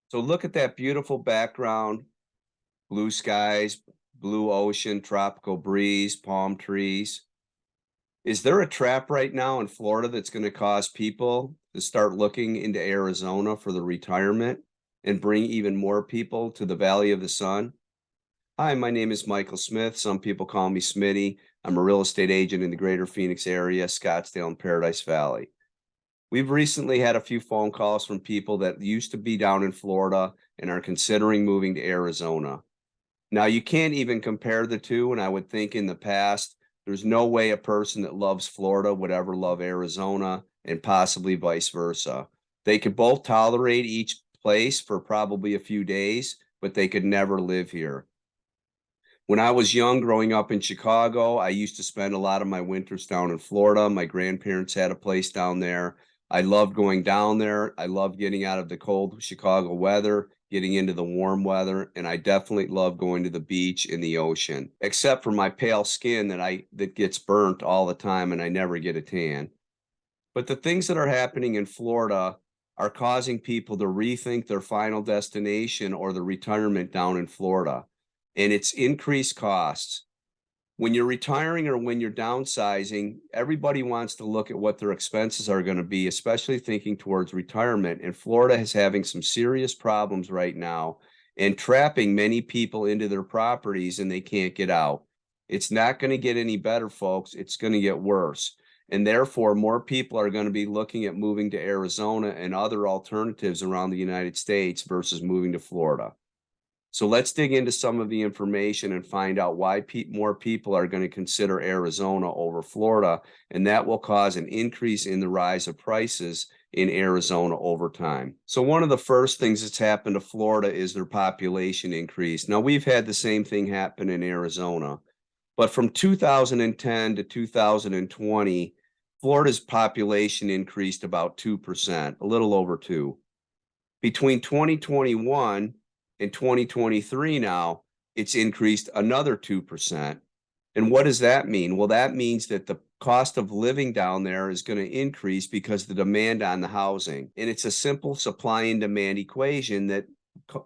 So look at that beautiful background, blue skies, blue ocean, tropical breeze, palm trees. Is there a trap right now in Florida that's going to cause people to start looking into Arizona for the retirement and bring even more people to the Valley of the Sun? Hi, my name is Michael Smith. Some people call me Smitty. I'm a real estate agent in the greater Phoenix area, Scottsdale and Paradise Valley. We've recently had a few phone calls from people that used to be down in Florida and are considering moving to Arizona. Now, you can't even compare the two, and I would think in the past, there's no way a person that loves Florida would ever love Arizona, and possibly vice versa. They could both tolerate each place for probably a few days, but they could never live here. When I was young, growing up in Chicago, I used to spend a lot of my winters down in Florida. My grandparents had a place down there. I loved going down there. I loved getting out of the cold Chicago weather, getting into the warm weather, and I definitely love going to the beach and the ocean, except for my pale skin that gets burnt all the time and I never get a tan. But the things that are happening in Florida are causing people to rethink their final destination or the retirement down in Florida. And it's increased costs. When you're retiring or when you're downsizing, everybody wants to look at what their expenses are going to be, especially thinking towards retirement. And Florida is having some serious problems right now and trapping many people into their properties and they can't get out. It's not going to get any better, folks. It's going to get worse. And therefore, more people are going to be looking at moving to Arizona and other alternatives around the United States versus moving to Florida. So let's dig into some of the information and find out why more people are going to consider Arizona over Florida, and that will cause an increase in the rise of prices in Arizona over time. So one of the first things that's happened to Florida is their population increase. Now, we've had the same thing happen in Arizona, but from 2010 to 2020, Florida's population increased about 2%, a little over 2. Between 2021 in 2023 now, it's increased another 2%. And what does that mean? Well, that means that the cost of living down there is going to increase because the demand on the housing. And it's a simple supply and demand equation that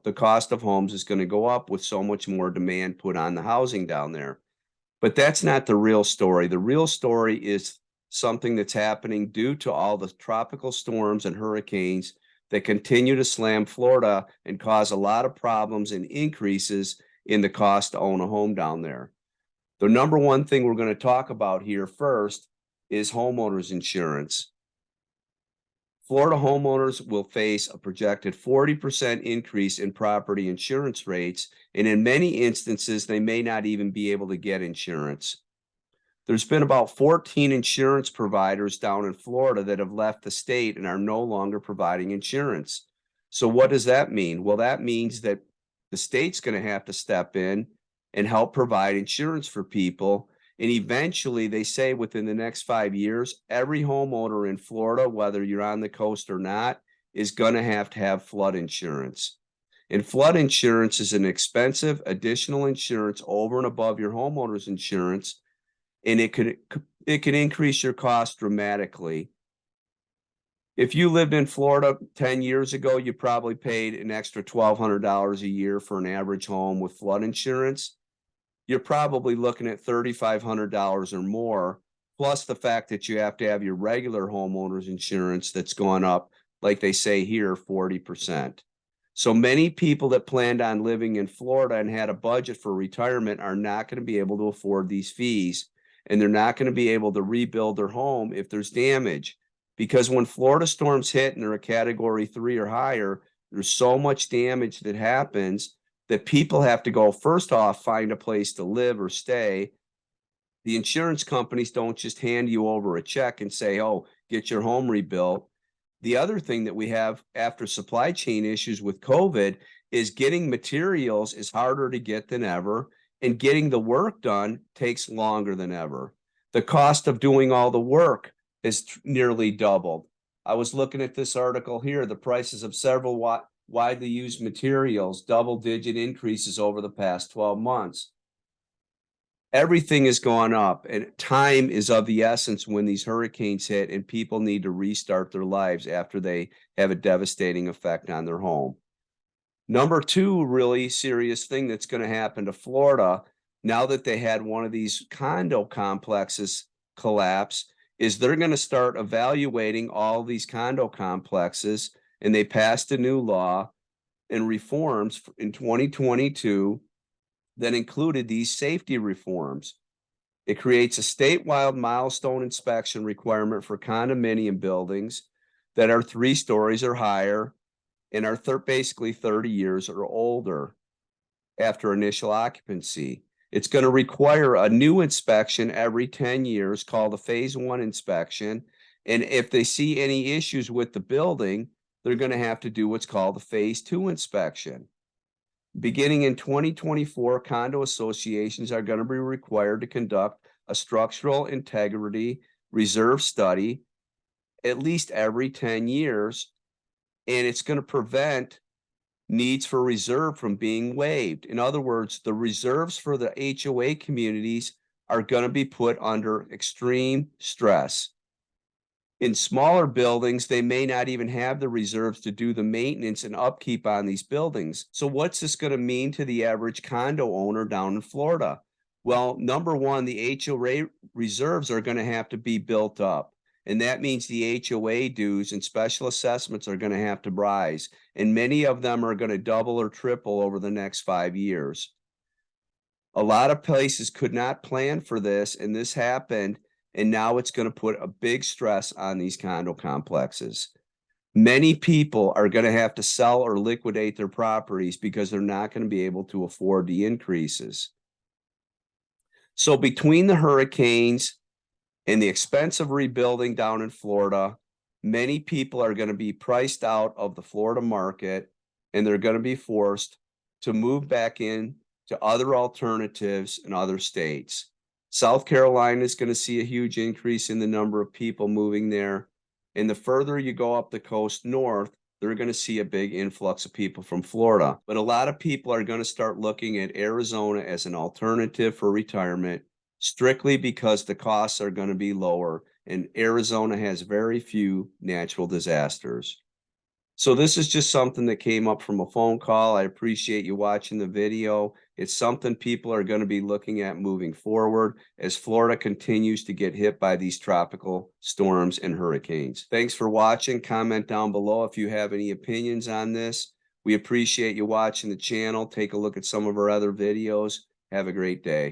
the cost of homes is going to go up with so much more demand put on the housing down there. But that's not the real story. The real story is something that's happening due to all the tropical storms and hurricanes that continue to slam Florida and cause a lot of problems and increases in the cost to own a home down there. The number one thing we're going to talk about here first is homeowners insurance. Florida homeowners will face a projected 40% increase in property insurance rates, and in many instances, they may not even be able to get insurance. There's been about 14 insurance providers down in Florida that have left the state and are no longer providing insurance. So what does that mean? Well, that means that the state's going to have to step in and help provide insurance for people. And eventually, they say within the next 5 years, every homeowner in Florida, whether you're on the coast or not, is going to have flood insurance. And flood insurance is an expensive additional insurance over and above your homeowner's insurance, and it can increase your cost dramatically. If you lived in Florida 10 years ago, you probably paid an extra $1,200 a year for an average home with flood insurance. You're probably looking at $3,500 or more, plus the fact that you have to have your regular homeowner's insurance that's gone up, like they say here, 40%. So many people that planned on living in Florida and had a budget for retirement are not going to be able to afford these fees, and they're not going to be able to rebuild their home if there's damage. Because when Florida storms hit and they're a category 3 or higher, there's so much damage that happens that people have to go, first off, find a place to live or stay. The insurance companies don't just hand you over a check and say, oh, get your home rebuilt. The other thing that we have after supply chain issues with COVID is getting materials is harder to get than ever, and getting the work done takes longer than ever. The cost of doing all the work is nearly doubled. I was looking at this article here, the prices of several widely used materials, double-digit increases over the past 12 months. Everything has gone up, and time is of the essence when these hurricanes hit and people need to restart their lives after they have a devastating effect on their home. Number two really serious thing that's going to happen to Florida now that they had one of these condo complexes collapse is they're going to start evaluating all these condo complexes, and they passed a new law and reforms in 2022 that included these safety reforms. It creates a statewide milestone inspection requirement for condominium buildings that are 3 stories or higher and are basically 30 years or older after initial occupancy. It's going to require a new inspection every 10 years called a phase 1 inspection. And if they see any issues with the building, they're going to have to do what's called a phase 2 inspection. Beginning in 2024, condo associations are going to be required to conduct a structural integrity reserve study at least every 10 years, and it's going to prevent needs for reserve from being waived. In other words, the reserves for the HOA communities are going to be put under extreme stress. In smaller buildings, they may not even have the reserves to do the maintenance and upkeep on these buildings. So what's this going to mean to the average condo owner down in Florida? Well, number one, the HOA reserves are going to have to be built up. And that means the HOA dues and special assessments are going to have to rise. And many of them are going to double or triple over the next 5 years. A lot of places could not plan for this, and this happened. And now it's going to put a big stress on these condo complexes. Many people are going to have to sell or liquidate their properties because they're not going to be able to afford the increases. So between the hurricanes and the expense of rebuilding down in Florida, many people are going to be priced out of the Florida market, and they're going to be forced to move back in to other alternatives in other states. South Carolina is going to see a huge increase in the number of people moving there. And the further you go up the coast north, they're going to see a big influx of people from Florida. But a lot of people are going to start looking at Arizona as an alternative for retirement, strictly because the costs are going to be lower, and Arizona has very few natural disasters. So this is just something that came up from a phone call. I appreciate you watching the video. It's something people are going to be looking at moving forward as Florida continues to get hit by these tropical storms and hurricanes. Thanks for watching. Comment down below if you have any opinions on this. We appreciate you watching the channel. Take a look at some of our other videos. Have a great day.